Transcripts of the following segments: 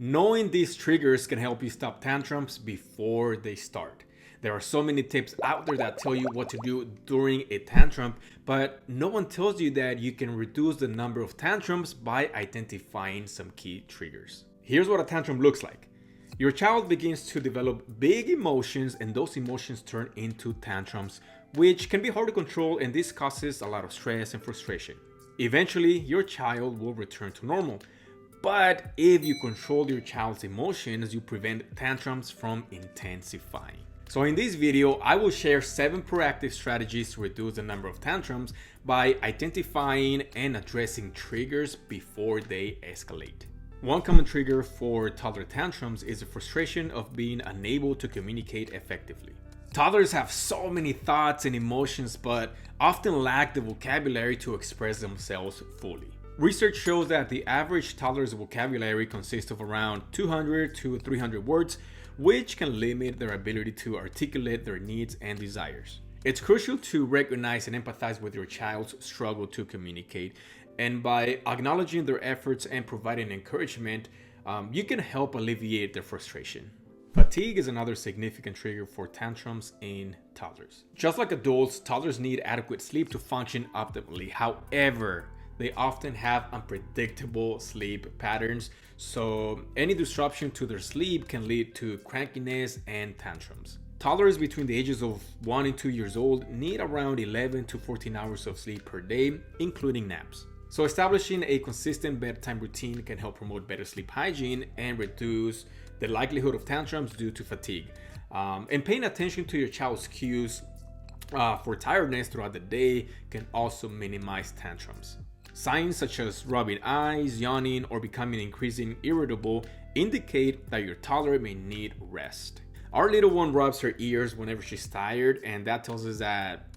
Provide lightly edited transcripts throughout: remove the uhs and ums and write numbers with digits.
Knowing these triggers can help you stop tantrums before they start. There are so many tips out there that tell you what to do during a tantrum, but no one tells you that you can reduce the number of tantrums by identifying some key triggers. Here's what a tantrum looks like. Your child begins to develop big emotions, and those emotions turn into tantrums, which can be hard to control, and this causes a lot of stress and frustration. Eventually, your child will return to normal. But if you control your child's emotions, you prevent tantrums from intensifying. So in this video, I will share 7 proactive strategies to reduce the number of tantrums by identifying and addressing triggers before they escalate. One common trigger for toddler tantrums is the frustration of being unable to communicate effectively. Toddlers have so many thoughts and emotions, but often lack the vocabulary to express themselves fully. Research shows that the average toddler's vocabulary consists of around 200 to 300 words, which can limit their ability to articulate their needs and desires. It's crucial to recognize and empathize with your child's struggle to communicate, and by acknowledging their efforts and providing encouragement, you can help alleviate their frustration. Fatigue is another significant trigger for tantrums in toddlers. Just like adults, toddlers need adequate sleep to function optimally. However, they often have unpredictable sleep patterns, so any disruption to their sleep can lead to crankiness and tantrums. Toddlers between the ages of 1 and 2 years old need around 11 to 14 hours of sleep per day, including naps. So establishing a consistent bedtime routine can help promote better sleep hygiene and reduce the likelihood of tantrums due to fatigue. And paying attention to your child's cues for tiredness throughout the day can also minimize tantrums. Signs such as rubbing eyes, yawning, or becoming increasingly irritable indicate that your toddler may need rest. Our little one rubs her ears whenever she's tired, and that tells us that,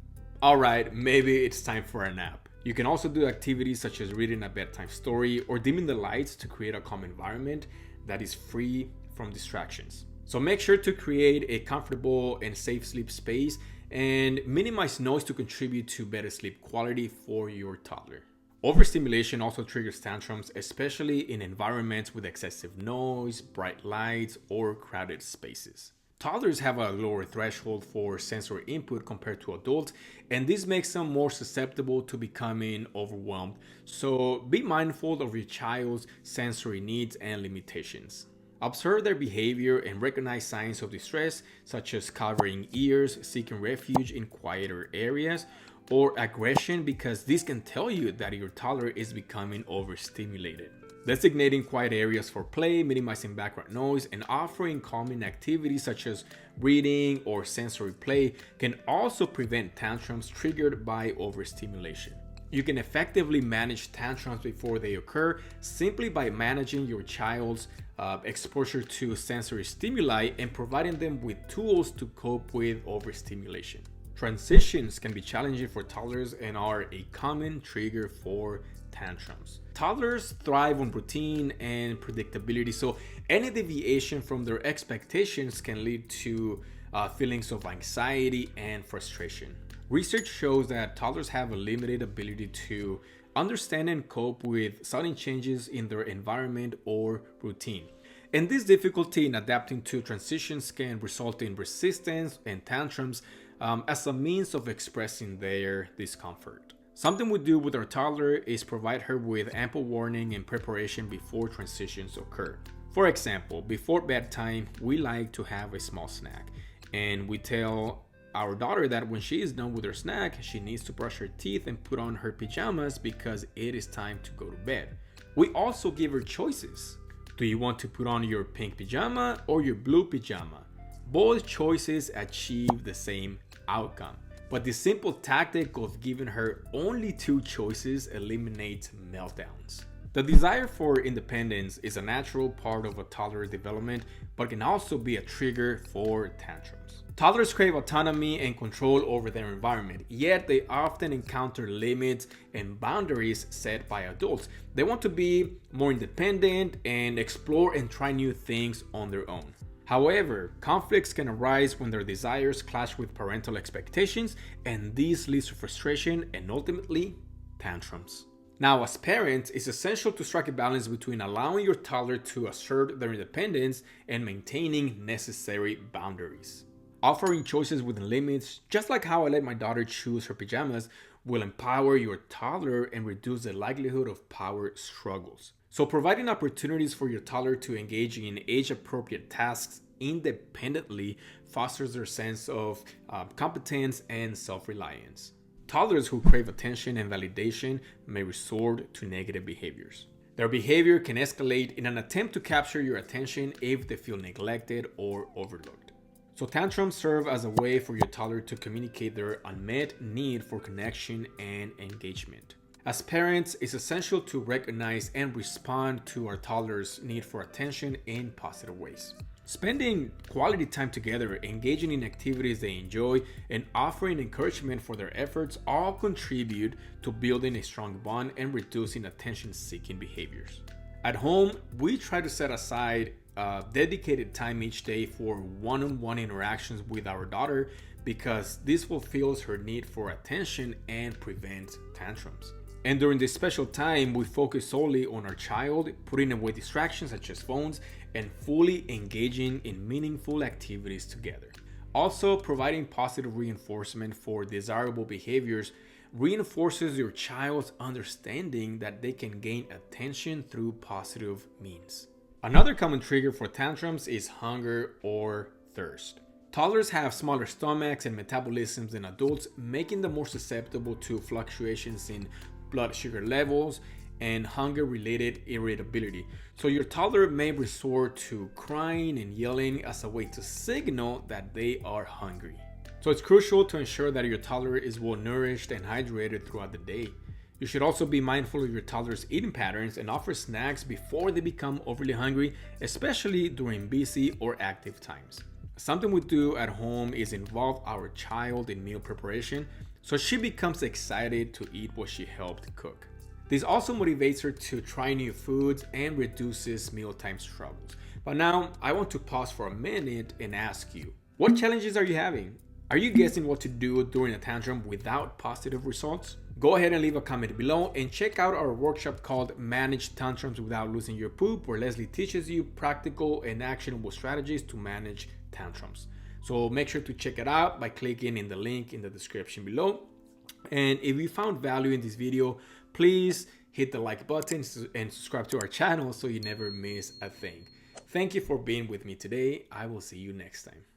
alright, maybe it's time for a nap. You can also do activities such as reading a bedtime story or dimming the lights to create a calm environment that is free from distractions. So make sure to create a comfortable and safe sleep space and minimize noise to contribute to better sleep quality for your toddler. Overstimulation also triggers tantrums, especially in environments with excessive noise, bright lights, or crowded spaces. Toddlers have a lower threshold for sensory input compared to adults, and this makes them more susceptible to becoming overwhelmed. So be mindful of your child's sensory needs and limitations. Observe their behavior and recognize signs of distress, such as covering ears, seeking refuge in quieter areas, or aggression, because this can tell you that your toddler is becoming overstimulated. Designating quiet areas for play, minimizing background noise, and offering calming activities such as reading or sensory play can also prevent tantrums triggered by overstimulation. You can effectively manage tantrums before they occur simply by managing your child's exposure to sensory stimuli and providing them with tools to cope with overstimulation. Transitions can be challenging for toddlers and are a common trigger for tantrums. Toddlers thrive on routine and predictability, so any deviation from their expectations can lead to feelings of anxiety and frustration. Research shows that toddlers have a limited ability to understand and cope with sudden changes in their environment or routine. And this difficulty in adapting to transitions can result in resistance and tantrums as a means of expressing their discomfort. Something we do with our toddler is provide her with ample warning and preparation before transitions occur. For example, before bedtime, we like to have a small snack, and we tell our daughter that when she is done with her snack, she needs to brush her teeth and put on her pajamas because it is time to go to bed. We also give her choices. Do you want to put on your pink pajama or your blue pajama? Both choices achieve the same outcome. But the simple tactic of giving her only 2 choices eliminates meltdowns. The desire for independence is a natural part of a toddler development, but can also be a trigger for tantrums. Toddlers crave autonomy and control over their environment, yet they often encounter limits and boundaries set by adults. They want to be more independent and explore and try new things on their own. However, conflicts can arise when their desires clash with parental expectations, and this leads to frustration and ultimately tantrums. Now, as parents, it's essential to strike a balance between allowing your toddler to assert their independence and maintaining necessary boundaries. Offering choices within limits, just like how I let my daughter choose her pajamas, will empower your toddler and reduce the likelihood of power struggles. So, providing opportunities for your toddler to engage in age appropriate tasks independently fosters their sense of competence and self reliance. Toddlers who crave attention and validation may resort to negative behaviors. Their behavior can escalate in an attempt to capture your attention if they feel neglected or overlooked. So, tantrums serve as a way for your toddler to communicate their unmet need for connection and engagement. As parents, it's essential to recognize and respond to our toddlers' need for attention in positive ways. Spending quality time together, engaging in activities they enjoy, and offering encouragement for their efforts all contribute to building a strong bond and reducing attention-seeking behaviors. At home, we try to set aside dedicated time each day for one-on-one interactions with our daughter because this fulfills her need for attention and prevents tantrums. And during this special time, we focus solely on our child, putting away distractions such as phones, and fully engaging in meaningful activities together. Also, providing positive reinforcement for desirable behaviors reinforces your child's understanding that they can gain attention through positive means. Another common trigger for tantrums is hunger or thirst. Toddlers have smaller stomachs and metabolisms than adults, making them more susceptible to fluctuations in blood sugar levels and hunger-related irritability. So your toddler may resort to crying and yelling as a way to signal that they are hungry. So it's crucial to ensure that your toddler is well nourished and hydrated throughout the day. You should also be mindful of your toddler's eating patterns and offer snacks before they become overly hungry, especially during busy or active times. Something we do at home is involve our child in meal preparation so she becomes excited to eat what she helped cook. This also motivates her to try new foods and reduces mealtime struggles. But now, I want to pause for a minute and ask you, what challenges are you having? Are you guessing what to do during a tantrum without positive results? Go ahead and leave a comment below and check out our workshop called Manage Tantrums Without Losing Your Poop, where Leslie teaches you practical and actionable strategies to manage tantrums. So make sure to check it out by clicking in the link in the description below. And if you found value in this video, please hit the like button and subscribe to our channel so you never miss a thing. Thank you for being with me today. I will see you next time.